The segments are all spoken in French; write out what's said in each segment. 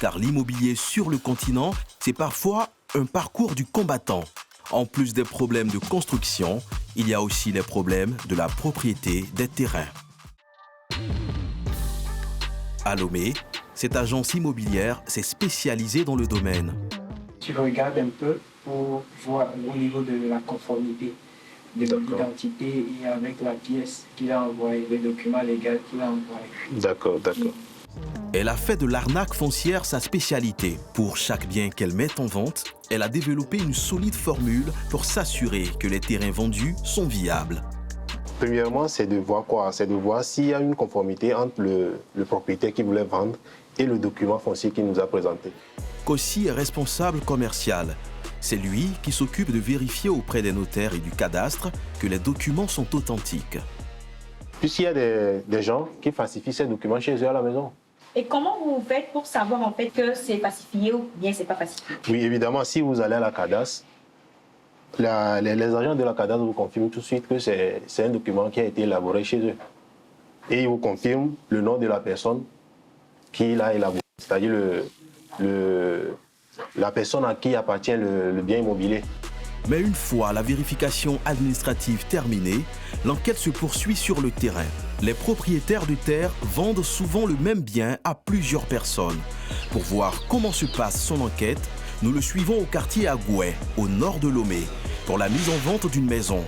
car l'immobilier sur le continent, c'est parfois un parcours du combattant. En plus des problèmes de construction, il y a aussi les problèmes de la propriété des terrains. À Lomé, cette agence immobilière s'est spécialisée dans le domaine. Tu regardes un peu pour voir au niveau de la conformité de l'identité et avec la pièce qu'il a envoyée, le document légal qu'il a envoyé. D'accord. Elle a fait de l'arnaque foncière sa spécialité. Pour chaque bien qu'elle met en vente, elle a développé une solide formule pour s'assurer que les terrains vendus sont viables. Premièrement, c'est de voir quoi? C'est de voir s'il y a une conformité entre le propriétaire qui voulait vendre et le document foncier qu'il nous a présenté. Kossi est responsable commercial. C'est lui qui s'occupe de vérifier auprès des notaires et du cadastre que les documents sont authentiques. Puisqu'il y a des gens qui falsifient ces documents chez eux à la maison. Et comment vous faites pour savoir en fait que c'est falsifié ou bien c'est pas falsifié? Oui, évidemment, si vous allez à la cadastre, les agents de la cadastre vous confirment tout de suite que c'est un document qui a été élaboré chez eux. Et ils vous confirment le nom de la personne qui l'a élaboré, c'est-à-dire la personne à qui appartient le bien immobilier. Mais une fois la vérification administrative terminée, l'enquête se poursuit sur le terrain. Les propriétaires de terre vendent souvent le même bien à plusieurs personnes. Pour voir comment se passe son enquête, nous le suivons au quartier Agoué, au nord de Lomé, pour la mise en vente d'une maison.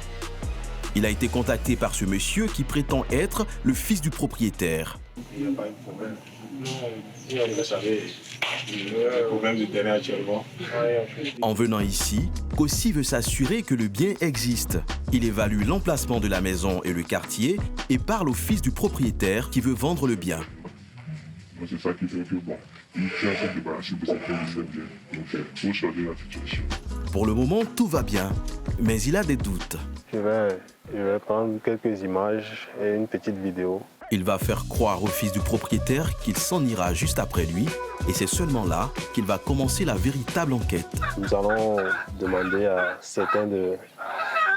Il a été contacté par ce monsieur qui prétend être le fils du propriétaire. Il n'y a pas de problème. Vous savez, le problème de terrain actuellement. En venant ici, Kossi veut s'assurer que le bien existe. Il évalue l'emplacement de la maison et le quartier et parle au fils du propriétaire qui veut vendre le bien. C'est ça qui fait que bon, il tient à se débarrasser de cette bien. Donc il faut changer la situation. Pour le moment, tout va bien, mais il a des doutes. Je vais prendre quelques images et une petite vidéo. Il va faire croire au fils du propriétaire qu'il s'en ira juste après lui, et c'est seulement là qu'il va commencer la véritable enquête. Nous allons demander à certains des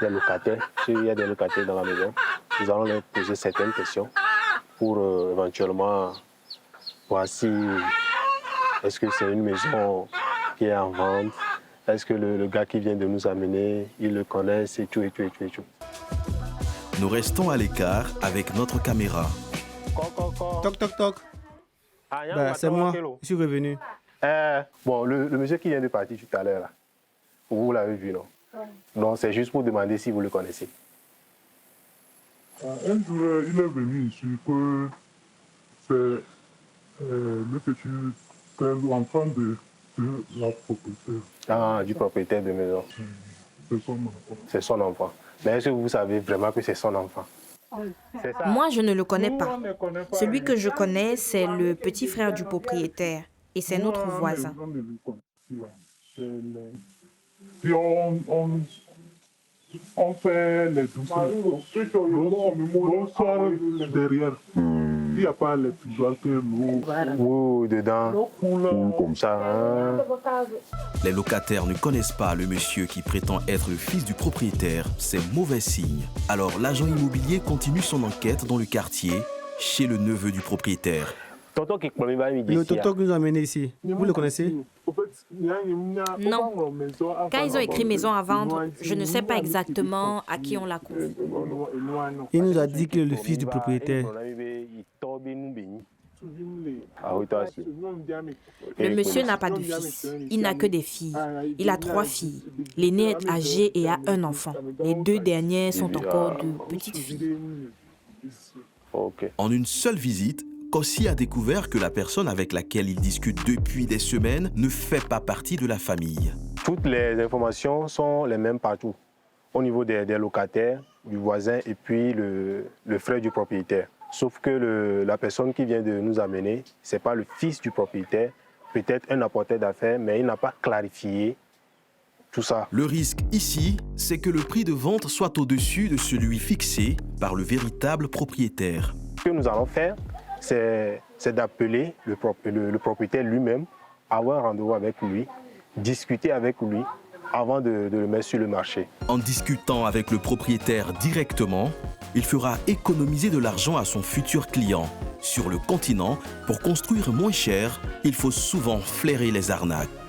locataires, s'il y a des locataires dans la maison, nous allons leur poser certaines questions pour éventuellement voir si est-ce que c'est une maison qui est en vente, est-ce que le gars qui vient de nous amener, il le connaît, et tout. Nous restons à l'écart avec notre caméra. Toc, toc, toc. C'est moi, je suis revenu. Bon, le monsieur qui vient de partir tout à l'heure, là, vous l'avez vu, non? Donc c'est juste pour demander si vous le connaissez. Un jour, il est venu ici que c'est le petit l'enfant de la propriétaire. Ah, du propriétaire de maison. C'est son enfant. C'est son enfant. Mais est-ce que vous savez vraiment que c'est son enfant? Moi, je ne le connais pas. Celui que je connais, c'est le petit frère du propriétaire. Et c'est notre voisin. Puis on fait les douceurs. L'eau sort derrière. Il n'y a pas les tisoires que l'eau dedans. Comme ça. Hein? Les locataires ne connaissent pas le monsieur qui prétend être le fils du propriétaire. C'est mauvais signe. Alors l'agent immobilier continue son enquête dans le quartier, chez le neveu du propriétaire. Le tonton que nous a amené ici, vous le connaissez? Non. Quand ils ont écrit maison à vendre, je ne sais pas exactement à qui on l'a confié. Il nous a dit que le fils du propriétaire. Le monsieur n'a pas de fils. Il n'a que des filles. Il a 3 filles. L'aînée est âgée et a un enfant. Les 2 dernières sont encore de petites filles. En une seule visite, Kossi a découvert que la personne avec laquelle il discute depuis des semaines ne fait pas partie de la famille. Toutes les informations sont les mêmes partout, au niveau des locataires, du voisin et puis le frère du propriétaire. Sauf que la personne qui vient de nous amener, ce n'est pas le fils du propriétaire, peut-être un apporteur d'affaires, mais il n'a pas clarifié tout ça. Le risque ici, c'est que le prix de vente soit au-dessus de celui fixé par le véritable propriétaire. Ce que nous allons faire, c'est d'appeler le propriétaire lui-même, avoir un rendez-vous avec lui, discuter avec lui avant de le mettre sur le marché. En discutant avec le propriétaire directement, il fera économiser de l'argent à son futur client. Sur le continent, pour construire moins cher, il faut souvent flairer les arnaques.